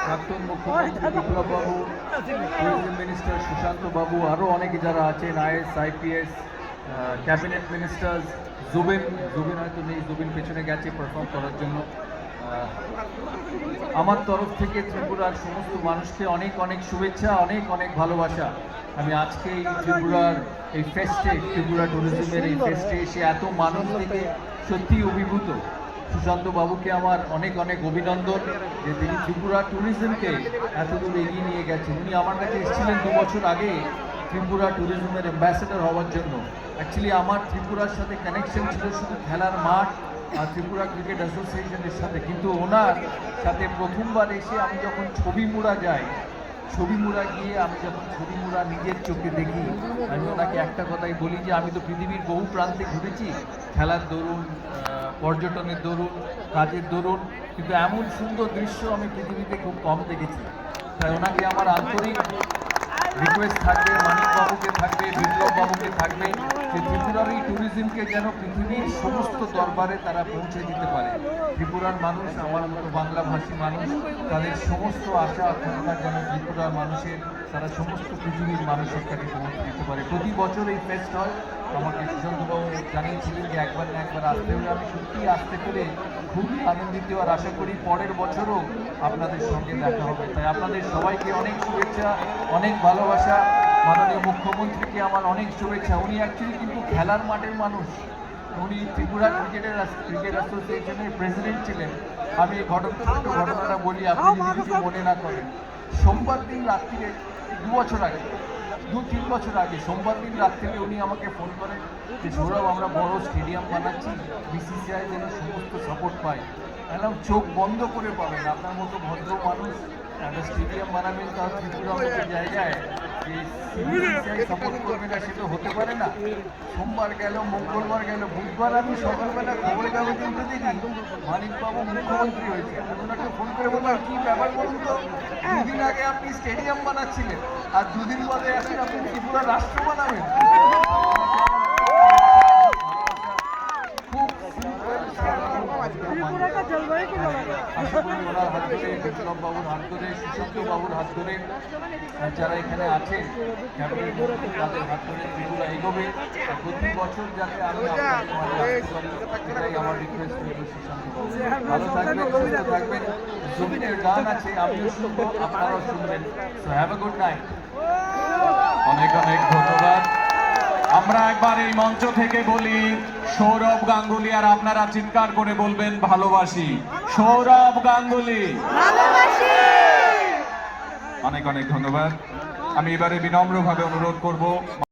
প্রাক্তন মুখ্যমন্ত্রী বিপ্লব বাবু, tourism minister Sushant বাবু, আরও অনেকে যারা আছেন, is IPS, cabinet ministers, Zubeen হয়তো নেই, জুবিন পেছনে গেছে পারফর্ম করার জন্য। আমার তরফ থেকে ত্রিপুরার সমস্ত মানুষকে অনেক অনেক শুভেচ্ছা, অনেক অনেক ভালোবাসা। আমি আজকে এই ত্রিপুরার এই ফেস্টে, ত্রিপুরা ট্যুরিজমের এই ফেস্টে এসে এত মানুষ থেকে সত্যি অভিভূত। সুশান্ত বাবুকে আমার অনেক অনেক অভিনন্দন যে তিনি ত্রিপুরা ট্যুরিজমকে এতদূর এগিয়ে নিয়ে গেছেন। উনি আমার কাছে এসেছিলেন 2 বছর আগে ত্রিপুরা ট্যুরিজমের অ্যাম্বাসেডর হওয়ার জন্য। অ্যাকচুয়ালি আমার ত্রিপুরার সাথে কানেকশন ছিল শুধু খেলার মাঠ আর ত্রিপুরা ক্রিকেট অ্যাসোসিয়েশনের সাথে, কিন্তু ওনার সাথে প্রথমবার এসে আমি যখন ছবি মুড়া যাই, ছবি মুড়া গিয়ে আমি যখন ছবি মুড়া নিজের চোখে দেখি, আমি ওনাকে একটা কথাই বলি যে আমি তো পৃথিবীর বহু প্রান্তে ঘুরেছি, খেলার দরুন, পর্যটনের দরুন, কাজের দরুন, কিন্তু এমন সুন্দর দৃশ্য আমি পৃথিবীতে খুব কম দেখেছি। তাই ওনাকে আমার আন্তরিক রিকোয়েস্ট থাকবে, মানিকবাবুকে থাকবে, বিপ্লব বাবুকে থাকবে যে ত্রিপুরার এই ট্যুরিজমকে যেন পৃথিবীর সমস্ত দরবারে তারা পৌঁছে দিতে পারে। ত্রিপুরার মানুষ, আমার মতো বাংলাভাষী মানুষ, তাদের সমস্ত আশা আকাঙ্ক্ষা যেন ত্রিপুরার মানুষের, তারা সমস্ত পৃথিবীর মানুষের কাছে পৌঁছে দিতে পারে। প্রতি বছর এই ফেস্ট হয়। আমাকে সুশান্তবাবু জানিয়েছিলেন যে একবার না একবার আসতে হবে। আমি সত্যিই আসতে পেরে খুবই আনন্দিত, আর আশা করি পরের বছরও আপনাদের সঙ্গে দেখা হবে। তাই আপনাদের সবাইকে অনেক শুভেচ্ছা, অনেক ভালোবাসা। মাননীয় মুখ্যমন্ত্রীকে আমার অনেক শুভেচ্ছা। উনি অ্যাকচুয়ালি কিন্তু খেলার মাঠের মানুষ। উনি ত্রিপুরা ক্রিকেট অ্যাসোসিয়েশনের প্রেসিডেন্ট ছিলেন। আমি এই ছোট্ট ঘটনাটা বলি, আপনি যদি কিছু মনে না করেন। সোমবার দিন রাত্রিরে 2-3 বছর আগে সোমবার দিন রাত্রিরে উনি আমাকে ফোন করেন যে সৌরভ, আমরা বড় স্টেডিয়াম বানাচ্ছি, বিসিসিআই যেন সমস্ত সাপোর্ট পায়। বললাম চোখ বন্ধ করে পাবেন, আপনার মতো ভদ্র মানুষ একটা স্টেডিয়াম বানাবেন, তার ত্রিপুরা মতো জায়গায় যে বিসিসিআই সাপোর্ট করবে না, সেটা হতে পারে না। সোমবার গেল, মঙ্গলবার গেল, বুধবার আমি সকালবেলা খবরের কাগজে উঠে দেখি মানিকবাবু মুখ্যমন্ত্রী হয়েছে। ওনাকে ফোন করে বললাম, কি ব্যাপার বলুন তো, 2 দিন আগে আপনি স্টেডিয়াম বানাচ্ছিলেন আর 2 দিন বাদে এখন আপনি ত্রিপুরা রাষ্ট্র বানাবেন। ওনার হাত ধরে, বিপ্লব বাবুর হাত ধরে, সুশান্ত বাবুর হাত ধরে, যারা এখানে আছেন ক্যাবিনেট মন্ত্রী, তাদের হাত ধরে ত্রিপুরা এগোবে। প্রতি বছর যাতে আমি এটাই আমার রিকোয়েস্ট করবো। সুশান্ত বাবু ভালো থাকবেন, সুস্থ থাকবেন। জমিনের গান আছে, আমিও শুনবো, আপনারাও শুনবেন। So have a good night. অনেক অনেক ধন্যবাদ। আমরা একবার এই মঞ্চ থেকে বলি সৌরভ গাঙ্গুলি, আর আপনারা চিৎকার করে বলবেন ভালোবাসি। সৌরভ গাঙ্গুলি ভালোবাসি। অনেক অনেক ধন্যবাদ। আমি এবারে বিনম্রভাবে অনুরোধ করব